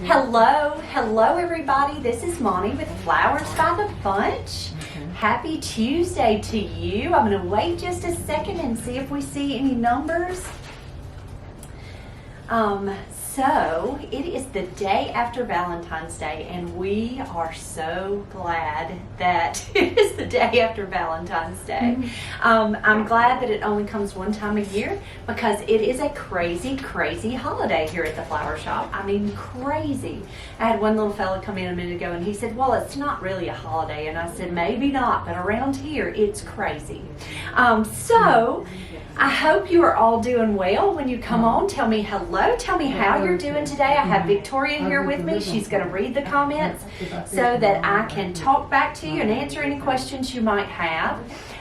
Hello everybody. This is Monty with Flowers by the Bunch. Happy Tuesday to you. I'm going to wait just a second and see if we see any numbers. So it is the day after Valentine's Day, and we are so glad that it is the day after Valentine's Day. I'm glad that it only comes one time a year because it is a crazy holiday here at the flower shop. I mean, crazy. I had one little fella come in a minute ago and he said, well, it's not really a holiday. And I said, maybe not, but around here it's crazy. So I hope you are all doing well. When you come on, tell me hello. Tell me how you're doing today. I have Victoria here with me. She's going to read the comments so that I can talk back to you and answer any questions you might have.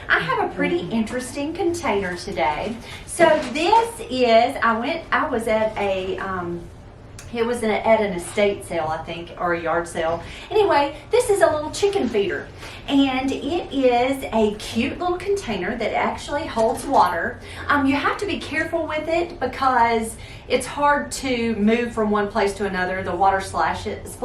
I have a pretty interesting container today. So this is, I was at at an estate sale, I think, or a yard sale. Anyway, this is a little chicken feeder, and it is a cute little container that actually holds water. You have to be careful with it because it's hard to move from one place to another. The water splashes,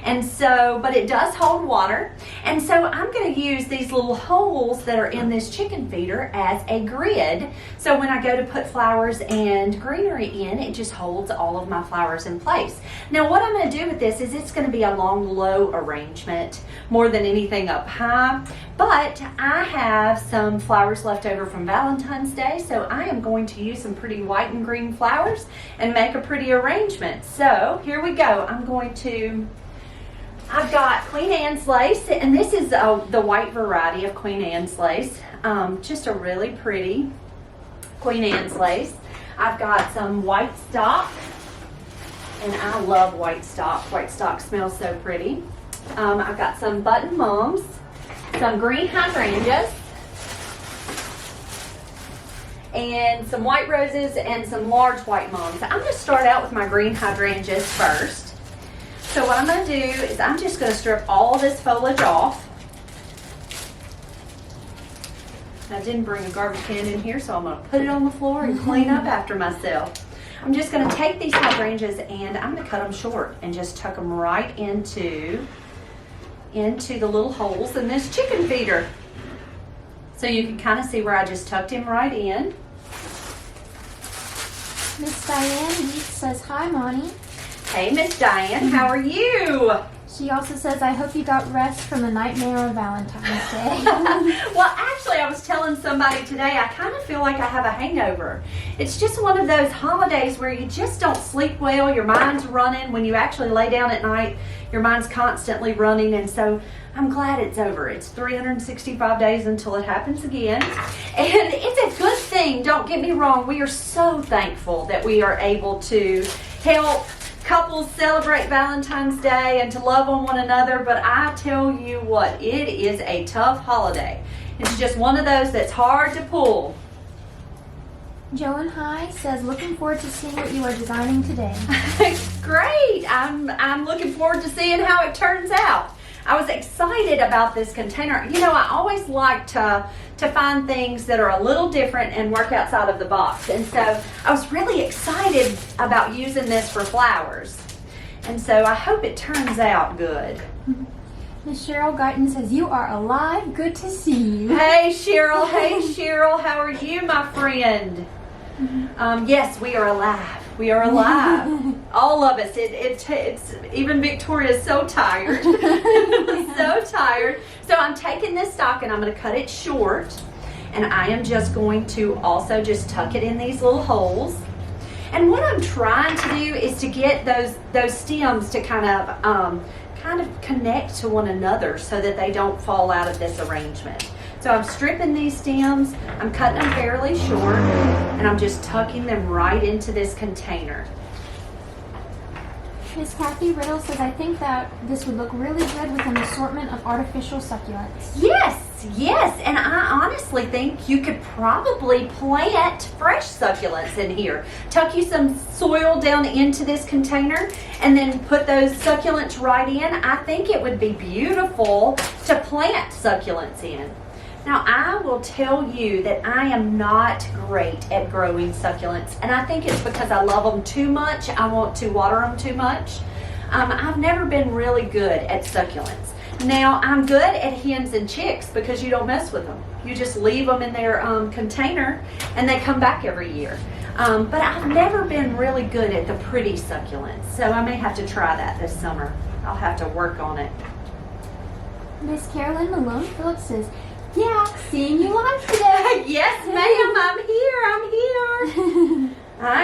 and so, but it does hold water. And so I'm going to use these little holes that are in this chicken feeder as a grid. So when I go to put flowers and greenery in, it just holds all of my flowers in place. Now what I'm going to do with this is it's going to be a long low arrangement more than anything up high, but I have some flowers left over from Valentine's Day, so I am going to use some pretty white and green flowers and make a pretty arrangement. So here we go. I've got Queen Anne's lace, and this is the white variety of Queen Anne's lace, just a really pretty Queen Anne's lace. I've got some white stock, and I love white stock. White stock smells so pretty. I've got some button mums, some green hydrangeas, and some white roses and some large white mums. I'm going to start out with my green hydrangeas first. So what I'm going to do is I'm just going to strip all this foliage off. I didn't bring a garbage can in here, so I'm going to put it on the floor and clean up after myself. I'm just going to take these hydrangeas and I'm going to cut them short and just tuck them right into the little holes in this chicken feeder. So you can kind of see where I just tucked him right in. Miss Diane says, hi, Monty. Hey, Miss Diane, how are you? She also says, I hope you got rest from the nightmare of Valentine's Day. Well, actually, I was telling somebody today, I kind of feel like I have a hangover. It's just one of those holidays where you just don't sleep well, your mind's running. When you actually lay down at night, your mind's constantly running, and so I'm glad it's over. It's 365 days until it happens again, and it's a good thing. Don't get me wrong. We are so thankful that we are able to help couples celebrate Valentine's Day and to love on one another, but I tell you what, it is a tough holiday. It's just one of those that's hard to pull. Joan High says, looking forward to seeing what you are designing today. Great! I'm looking forward to seeing how it turns out. I was excited about this container. You know, I always like to find things that are a little different and work outside of the box. And so I was really excited about using this for flowers. And so I hope it turns out good. Miss Cheryl Guyton says, you are alive. Good to see you. Hey, Cheryl. Hey, Cheryl. How are you, my friend? Yes, we are alive. We are alive. All of us. It's even Victoria's so tired. So tired. So I'm taking this stock and I'm going to cut it short. And I am just going to also just tuck it in these little holes. And what I'm trying to do is to get those stems to kind of connect to one another so that they don't fall out of this arrangement. So I'm stripping these stems, I'm cutting them fairly short, and I'm just tucking them right into this container. Miss Kathy Riddle says, I think that this would look really good with an assortment of artificial succulents. Yes, and I honestly think you could probably plant fresh succulents in here. Tuck you some soil down into this container and then put those succulents right in. I think it would be beautiful to plant succulents in. Now, I will tell you that I am not great at growing succulents, and I think it's because I love them too much. I want to water them too much. I've never been really good at succulents. Now, I'm good at hens and chicks because you don't mess with them. You just leave them in their container and they come back every year. But I've never been really good at the pretty succulents, so I may have to try that this summer. I'll have to work on it. Miss Carolyn Malone Phillips says, yeah, seeing you live today. Yes, ma'am, I'm here. I'm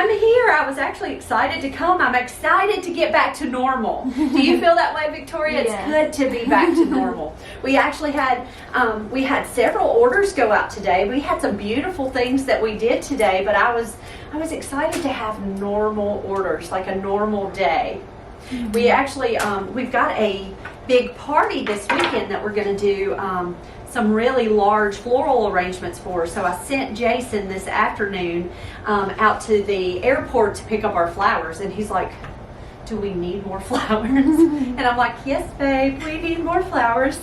here. I was actually excited to come. I'm excited to get back to normal. Do you feel that way, Victoria? Yes. It's good to be back to normal. We actually had several orders go out today. We had some beautiful things that we did today, but I was excited to have normal orders, like a normal day. Mm-hmm. We actually we've got a big party this weekend that we're going to do some really large floral arrangements for. So I sent Jason this afternoon out to the airport to pick up our flowers, and he's like, do we need more flowers? And I'm like, yes, babe, we need more flowers.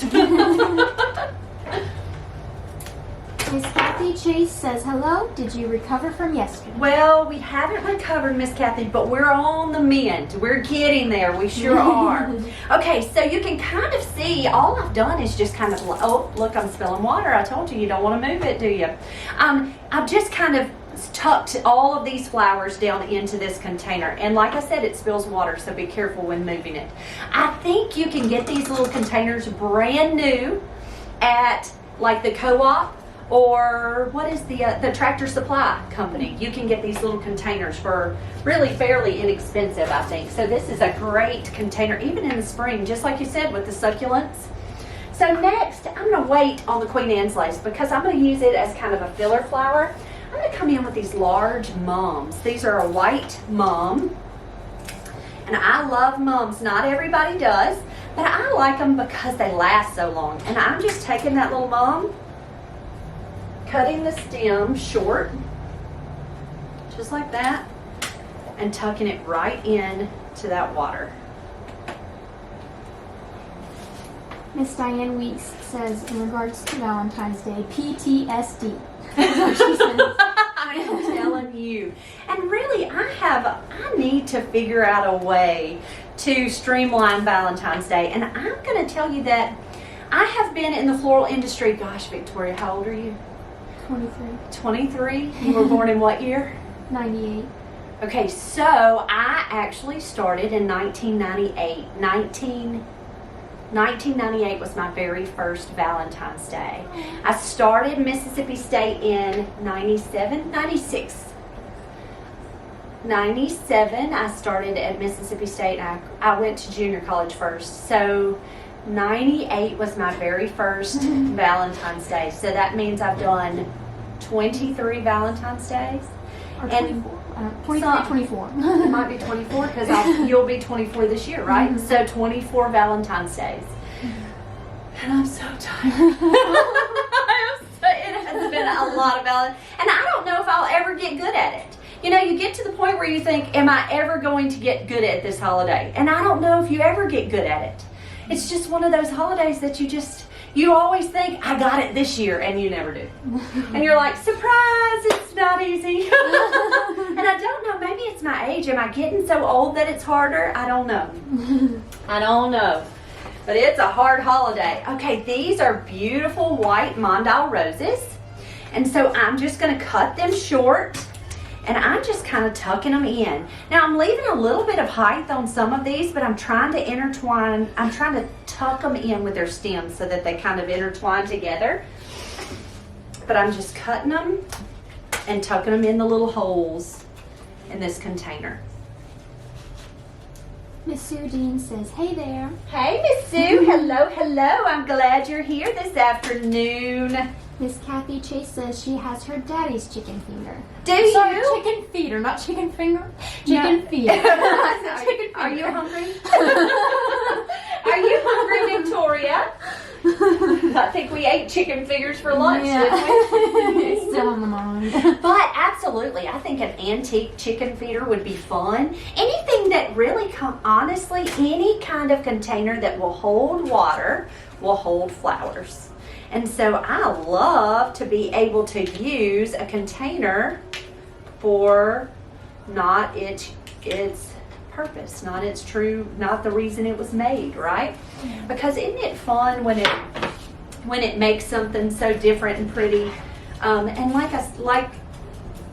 Miss Kathy Chase says, hello, did you recover from yesterday? Well, we haven't recovered, Miss Kathy, but we're on the mend. We're getting there. We sure are. Okay, so you can kind of see, all I've done is just kind of, oh, look, I'm spilling water. I told you, you don't want to move it, do you? I've just kind of tucked all of these flowers down into this container. And like I said, it spills water, so be careful when moving it. I think you can get these little containers brand new at like the co-op, or what is the Tractor Supply Company. You can get these little containers for really fairly inexpensive, I think. So this is a great container, even in the spring, just like you said with the succulents. So next, I'm going to wait on the Queen Anne's lace because I'm going to use it as kind of a filler flower. I'm going to come in with these large mums. These are a white mum, and I love mums. Not everybody does, but I like them because they last so long. And I'm just taking that little mum, cutting the stem short, just like that, and tucking it right in to that water. Miss Diane Weeks says, in regards to Valentine's Day, PTSD. That's what she says. I am telling you. And really, I need to figure out a way to streamline Valentine's Day. And I'm going to tell you that I have been in the floral industry, gosh, Victoria, how old are you? 23. 23? You were born in what year? 98. Okay, so I actually started in 1998. 1998 was my very first Valentine's Day. I started Mississippi State in 96. 97, I started at Mississippi State, and I went to junior college first. So 98 was my very first Valentine's Day. So that means I've done 23 Valentine's Days. Or And 23, 24. it might be 24 because you'll be 24 this year, right? Mm-hmm. So 24 Valentine's Days. And I'm so tired. It has been a lot of Valentine's. And I don't know if I'll ever get good at it. You know, you get to the point where you think, am I ever going to get good at this holiday? And I don't know if you ever get good at it. It's just one of those holidays that you always think, I got it this year, and you never do. And you're like, surprise, it's not easy. And I don't know, maybe it's my age. Am I getting so old that it's harder? I don't know. I don't know. But it's a hard holiday. Okay, these are beautiful white Mondale roses. And so I'm just going to cut them short. And I'm just kind of tucking them in. Now I'm leaving a little bit of height on some of these, but I'm trying to intertwine, I'm trying to tuck them in with their stems so that they kind of intertwine together. But I'm just cutting them and tucking them in the little holes in this container. Miss Sue Dean says, hey there. Hey, Miss Sue. Hello, hello. I'm glad you're here this afternoon. Miss Kathy Chase says she has her daddy's chicken finger. Do Sorry, you? chicken feeder, not chicken finger. Chicken feeder. Are you hungry? Are you hungry, Victoria? I think we ate chicken fingers for lunch, didn't we? It's still on the mind. But absolutely, I think an antique chicken feeder would be fun. Anything that really, honestly, any kind of container that will hold water will hold flowers. And so I love to be able to use a container for not its purpose, not the reason it was made, right? Because isn't it fun when it makes something so different and pretty? And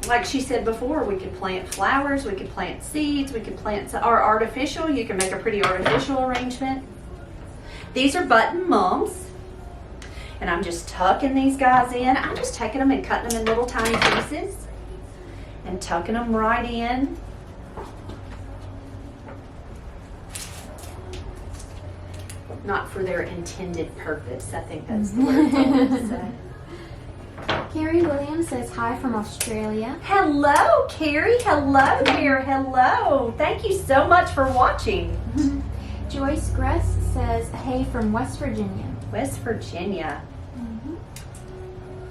like she said before, we could plant flowers, we could plant seeds, we could plant artificial. You can make a pretty artificial arrangement. These are button mums. And I'm just tucking these guys in. I'm just taking them and cutting them in little tiny pieces and tucking them right in. Not for their intended purpose. I think that's the word I want to say. Carrie Williams says hi from Australia. Hello, Carrie. Hello there. Hello. Thank you so much for watching. Joyce Gress says hey from West Virginia. West Virginia.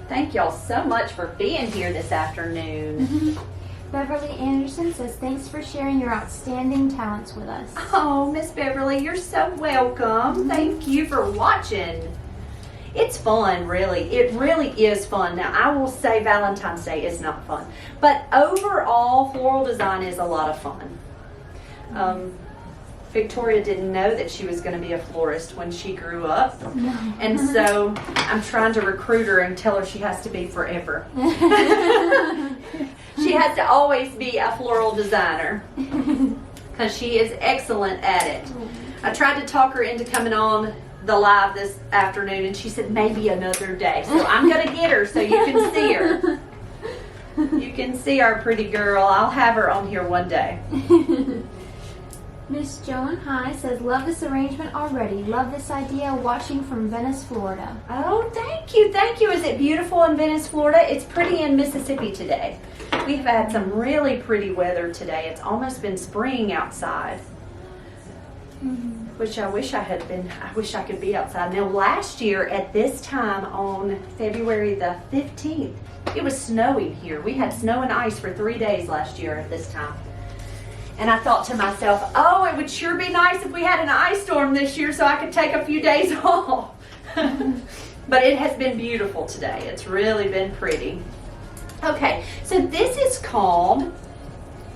Thank y'all so much for being here this afternoon. Beverly Anderson says thanks for sharing your outstanding talents with us. Oh, Miss Beverly, you're so welcome. Thank you for watching. It's fun, really. It really is fun. Now, I will say Valentine's Day is not fun, but overall, floral design is a lot of fun. Victoria didn't know that she was going to be a florist when she grew up, and so I'm trying to recruit her and tell her she has to be forever. She has to always be a floral designer because she is excellent at it. I tried to talk her into coming on the live this afternoon, and she said maybe another day. So I'm going to get her so you can see her. You can see our pretty girl. I'll have her on here one day. Miss Joan High says love this arrangement already. Love this idea. Watching from Venice, Florida. Oh, thank you. Thank you. Is it beautiful in Venice, Florida? It's pretty in Mississippi today. We've had some really pretty weather today. It's almost been spring outside. Which I wish I could be outside. Now, last year at this time on February the 15th, it was snowing here. We had snow and ice for 3 days last year at this time. And I thought to myself, oh, it would sure be nice if we had an ice storm this year so I could take a few days off. But it has been beautiful today. It's really been pretty. Okay, so this is called,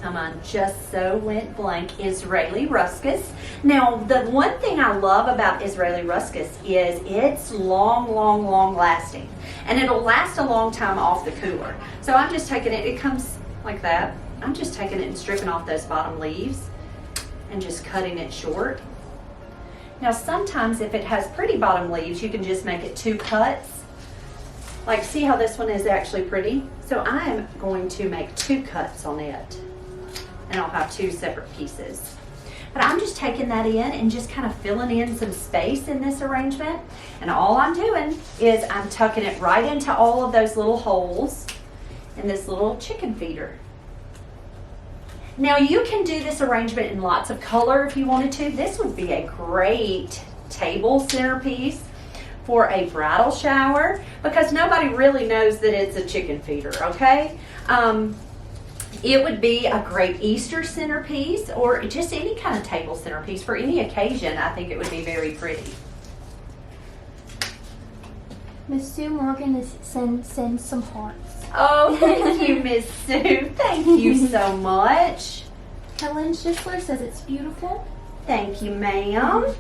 I just so went blank, Israeli Ruscus. Now, the one thing I love about Israeli Ruscus is it's long lasting. And it'll last a long time off the cooler. So I'm just taking it comes like that. I'm just taking it and stripping off those bottom leaves and just cutting it short. Now, sometimes if it has pretty bottom leaves, you can just make it 2 cuts. Like, see how this one is actually pretty? So I am going to make 2 cuts on it. And I'll have 2 separate pieces. But I'm just taking that in and just kind of filling in some space in this arrangement. And all I'm doing is I'm tucking it right into all of those little holes in this little chicken feeder. Now, you can do this arrangement in lots of color if you wanted to. This would be a great table centerpiece for a bridal shower because nobody really knows that it's a chicken feeder, okay? It would be a great Easter centerpiece or just any kind of table centerpiece for any occasion. I think it would be very pretty. Miss Sue Morgan sends some hearts. Oh, thank you, Miss Sue. Thank you so much. Helen Schisler says it's beautiful. Thank you, ma'am.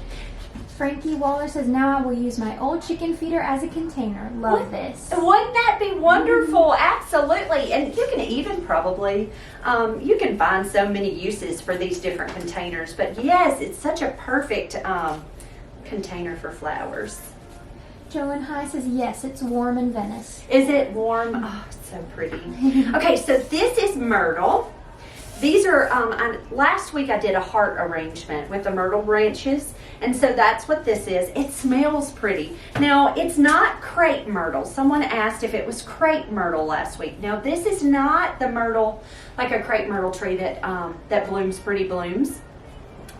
Frankie Waller says, now I will use my old chicken feeder as a container. Love this. Wouldn't that be wonderful? Absolutely. And you can even probably, you can find so many uses for these different containers. But yes, it's such a perfect container for flowers. Joan High says, yes, it's warm in Venice. Is it warm? Oh, it's so pretty. Okay, so this is myrtle. These are, last week I did a heart arrangement with the myrtle branches, and so that's what this is. It smells pretty. Now, it's not crepe myrtle. Someone asked if it was crepe myrtle last week. Now, this is not the myrtle, like a crepe myrtle tree that, that blooms pretty blooms.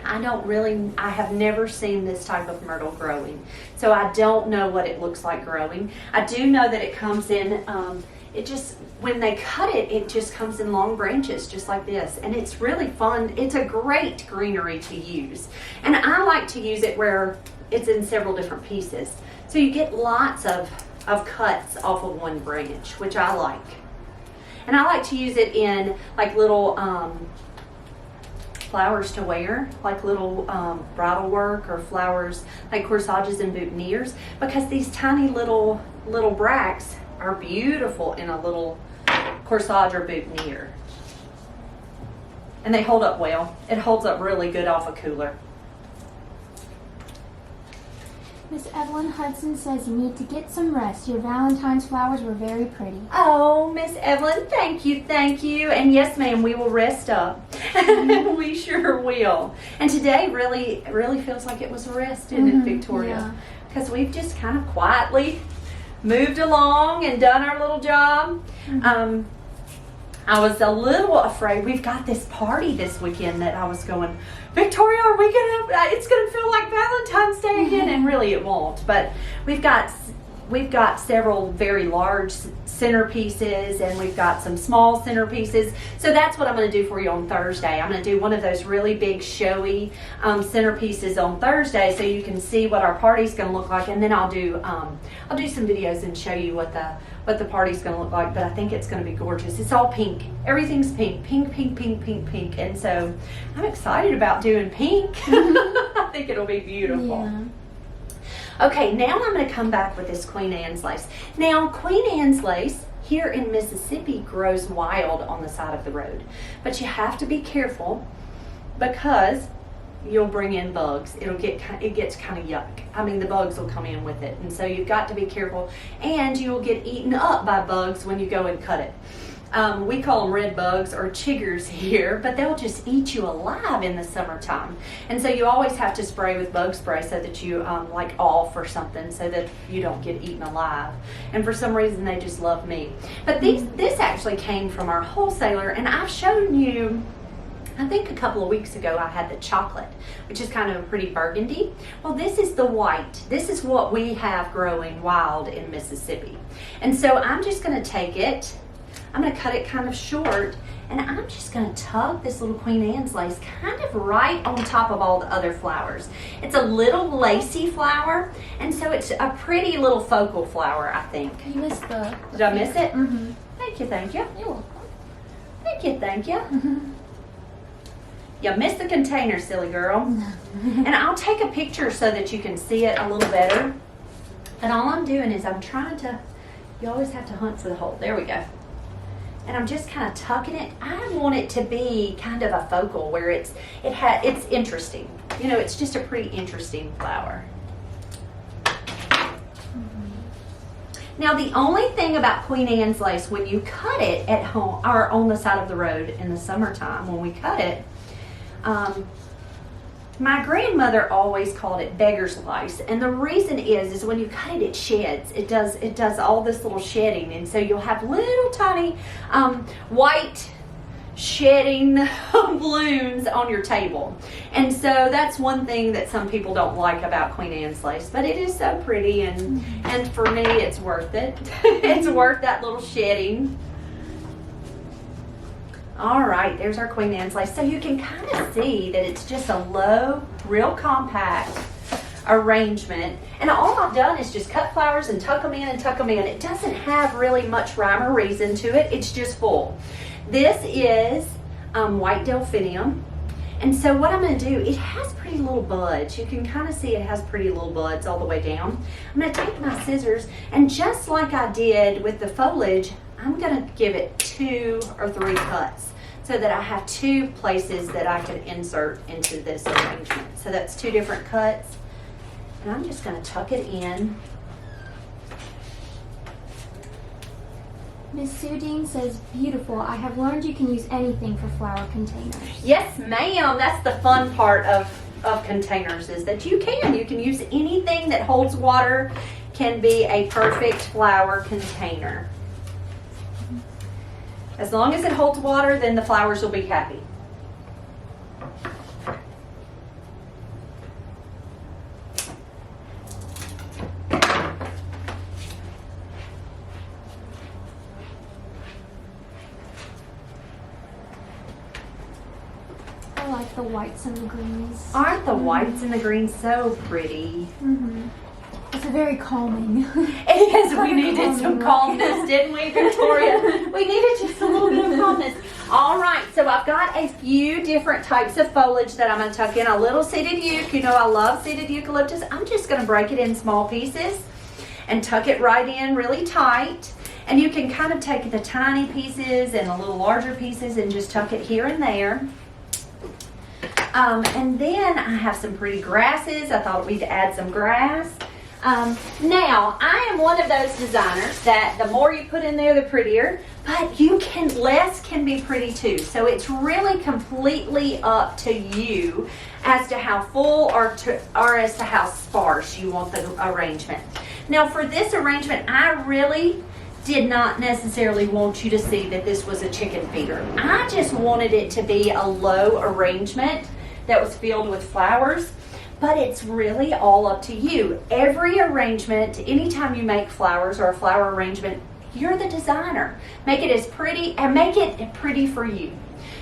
I have never seen this type of myrtle growing, so I don't know what it looks like growing. I do know that it comes in, when they cut it, it just comes in long branches just like this, and it's really fun. It's a great greenery to use, and I like to use it where it's in several different pieces, so you get lots of cuts off of one branch, which I like. And I like to use it in like little flowers to wear, like little bridal work, or flowers like corsages and boutonnieres, because these tiny little bracts are beautiful in a little corsage or boutonniere. And they hold up well. It holds up really good off a cooler. Miss Evelyn Hudson says you need to get some rest. Your Valentine's flowers were very pretty. Oh, Miss Evelyn, thank you. And yes, ma'am, we will rest up. We sure will. And today really feels like it was a rest, didn't it, Victoria? Because we've just kind of quietly moved along and done our little job. I was a little afraid. We've got this party this weekend that I was going, Victoria, it's gonna feel like Valentine's Day again, and really it won't. But we've got several very large centerpieces, and we've got some small centerpieces. So that's what I'm going to do for you on Thursday. I'm going to do one of those really big showy centerpieces on Thursday, so you can see what our party's going to look like. And then I'll do some videos and show you what the party's going to look like. But I think it's going to be gorgeous. It's all pink. Everything's pink, pink, pink, pink, pink, pink. And so I'm excited about doing pink. I think it'll be beautiful. Yeah. Okay, now I'm going to come back with this Queen Anne's lace. Now, Queen Anne's lace here in Mississippi grows wild on the side of the road. But you have to be careful, because you'll bring in bugs. It gets kind of yuck. I mean, the bugs will come in with it. And so you've got to be careful. And you will get eaten up by bugs when you go and cut it. We call them red bugs or chiggers here, but they'll just eat you alive in the summertime. And so you always have to spray with bug spray so that you like off or something, so that you don't get eaten alive. And for some reason they just love me. But this actually came from our wholesaler, and I've shown you, I think a couple of weeks ago, I had the chocolate, which is kind of a pretty burgundy. Well, this is the white. This is what we have growing wild in Mississippi. And so I'm just going to take it, I'm going to cut it kind of short, and I'm just going to tuck this little Queen Anne's lace kind of right on top of all the other flowers. It's a little lacy flower, and so it's a pretty little focal flower, I think. You missed the... Did I miss it? Mm-hmm. Thank you. You're welcome. Thank you. Mm-hmm. You missed the container, silly girl. And I'll take a picture so that you can see it a little better. And all I'm doing is I'm trying to, you always have to hunt for the hole. There we go. And I'm just kind of tucking it. I want it to be kind of a focal where it's interesting. You know, it's just a pretty interesting flower. Now, the only thing about Queen Anne's lace, when you cut it at home or on the side of the road in the summertime, when we cut it, my grandmother always called it beggar's lace, and the reason is when you cut it, it sheds. It does all this little shedding, and so you'll have little tiny white shedding balloons on your table. And so that's one thing that some people don't like about Queen Anne's lace, but it is so pretty, and for me, it's worth it. It's worth that little shedding. All right, there's our Queen Anne's lace. So you can kind of see that it's just a low, real compact arrangement. And all I've done is just cut flowers and tuck them in and tuck them in. It doesn't have really much rhyme or reason to it. It's just full. This is white delphinium. And so what I'm going to do, it has pretty little buds. You can kind of see it has pretty little buds all the way down. I'm going to take my scissors, and just like I did with the foliage, I'm going to give it 2 or 3 cuts so that I have 2 places that I can insert into this arrangement. So that's 2 different cuts. And I'm just going to tuck it in. Miss Sue Dean says, beautiful. I have learned you can use anything for flower containers. Yes, ma'am. That's the fun part of containers, is that you can use anything that holds water, can be a perfect flower container. As long as it holds water, then the flowers will be happy. I like the whites and the greens. Aren't the whites and the greens so pretty? Mm-hmm. This It's very calming. It is. We needed some calmness, didn't we, Victoria? We needed just a little bit of calmness. All right, so I've got a few different types of foliage that I'm going to tuck in. A little seeded euc. You know I love seeded eucalyptus. I'm just going to break it in small pieces and tuck it right in really tight. And you can kind of take the tiny pieces and the little larger pieces and just tuck it here and there. And then I have some pretty grasses. I thought we'd add some grass. Now, I am one of those designers that the more you put in there, the prettier, but less can be pretty too. So it's really completely up to you as to how full or as to how sparse you want the arrangement. Now, for this arrangement, I really did not necessarily want you to see that this was a chicken feeder. I just wanted it to be a low arrangement that was filled with flowers, but it's really all up to you. Every arrangement, anytime you make flowers or a flower arrangement, you're the designer. Make it as pretty and make it pretty for you.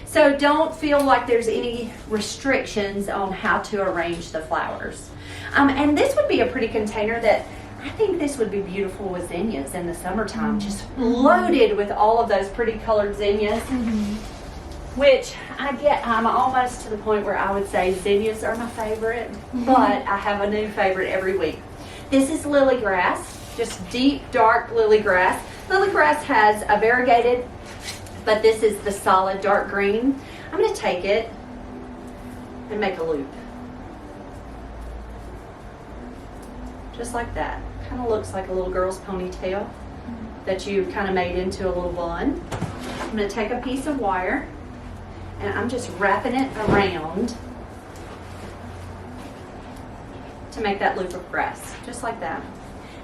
So don't feel like there's any restrictions on how to arrange the flowers. And this would be a pretty container that I think this would be beautiful with zinnias in the summertime, just loaded with all of those pretty colored zinnias, which I'm almost to the point where I would say zinnias are my favorite, but I have a new favorite every week. This is lily grass, just deep, dark lily grass. Lily grass has a variegated, but this is the solid dark green. I'm going to take it and make a loop. Just like that. Kind of looks like a little girl's ponytail that you kind of made into a little bun. I'm going to take a piece of wire and I'm just wrapping it around to make that loop of grass, just like that.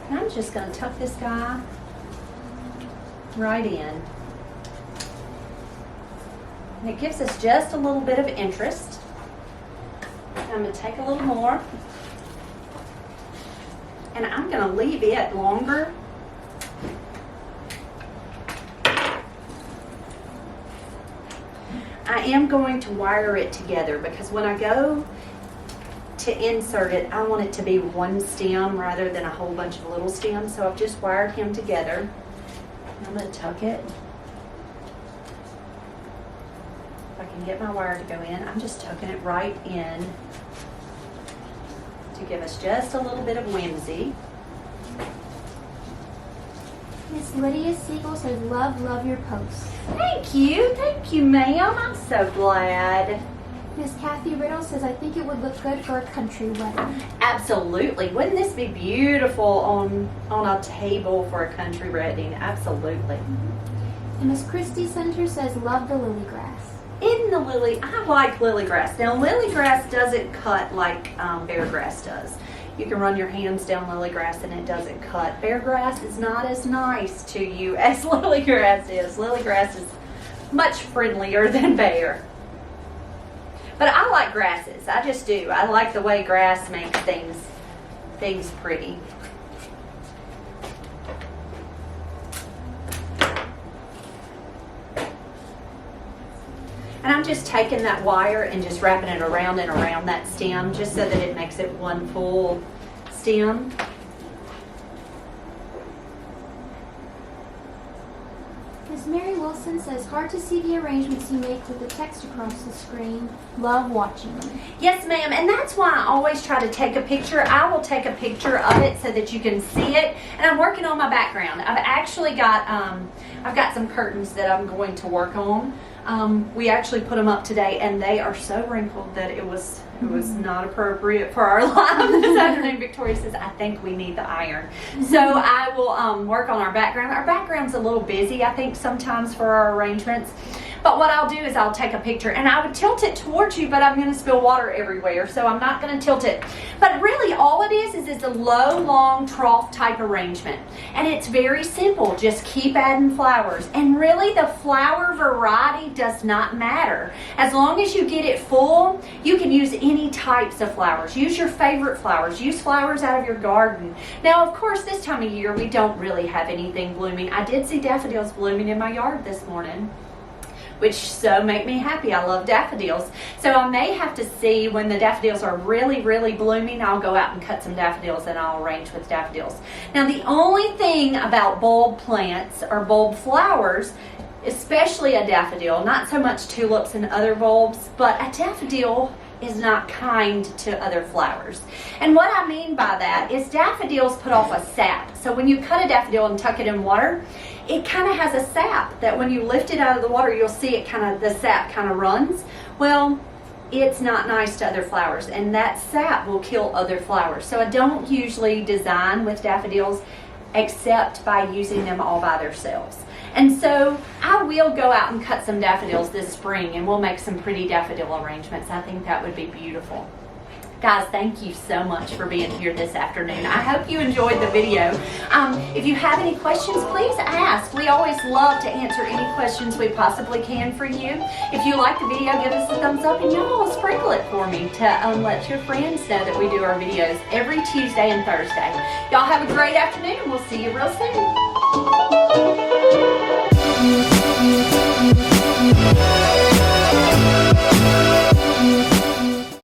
And I'm just going to tuck this guy right in. And it gives us just a little bit of interest. And I'm going to take a little more. And I'm going to leave it longer. I am going to wire it together because when I go to insert it, I want it to be one stem rather than a whole bunch of little stems. So I've just wired him together. I'm going to tuck it. If I can get my wire to go in, I'm just tucking it right in to give us just a little bit of whimsy. Miss Lydia Siegel says, love your posts. Thank you ma'am, I'm so glad. Miss Kathy Riddle says, I think it would look good for a country wedding. Absolutely, wouldn't this be beautiful on a table for a country wedding? Absolutely. And Miss Christy Center says, love the lily grass. I like lily grass. Now lily grass doesn't cut like bear grass does. You can run your hands down lily grass and it doesn't cut. Bear grass is not as nice to you as lily grass is. Lily grass is much friendlier than bear. But I like grasses. I just do. I like the way grass makes things pretty. And I'm just taking that wire and just wrapping it around and around that stem just so that it makes it one full stem. Miss Mary Wilson says, hard to see the arrangements you make with the text across the screen. Love watching them. Yes, ma'am, and that's why I always try to take a picture. I will take a picture of it so that you can see it. And I'm working on my background. I've actually got I've got some curtains that I'm going to work on. We actually put them up today, and they are so wrinkled that it was not appropriate for our live this afternoon. Victoria says, I think we need the iron. So I will work on our background. Our background's a little busy, I think, sometimes for our arrangements. But what I'll do is I'll take a picture, and I would tilt it towards you, but I'm going to spill water everywhere, so I'm not going to tilt it. But really, all it is it's a low, long trough type arrangement. And it's very simple. Just keep adding flowers. And really, the flower variety does not matter. As long as you get it full, you can use any types of flowers. Use your favorite flowers. Use flowers out of your garden. Now, of course, this time of year, we don't really have anything blooming. I did see daffodils blooming in my yard this morning. which so make me happy. I love daffodils. So I may have to see when the daffodils are really, really blooming, I'll go out and cut some daffodils and I'll arrange with daffodils. Now the only thing about bulb plants or bulb flowers, especially a daffodil, not so much tulips and other bulbs, but a daffodil is not kind to other flowers. And what I mean by that is daffodils put off a sap. So when you cut a daffodil and tuck it in water, it kind of has a sap that when you lift it out of the water, you'll see it the sap kind of runs. Well, it's not nice to other flowers, and that sap will kill other flowers. So I don't usually design with daffodils except by using them all by themselves. And so I will go out and cut some daffodils this spring, and we'll make some pretty daffodil arrangements. I think that would be beautiful. Guys, thank you so much for being here this afternoon. I hope you enjoyed the video. If you have any questions, please ask. We always love to answer any questions we possibly can for you. If you like the video, give us a thumbs up, and y'all sprinkle it for me to let your friends know that we do our videos every Tuesday and Thursday. Y'all have a great afternoon. We'll see you real soon.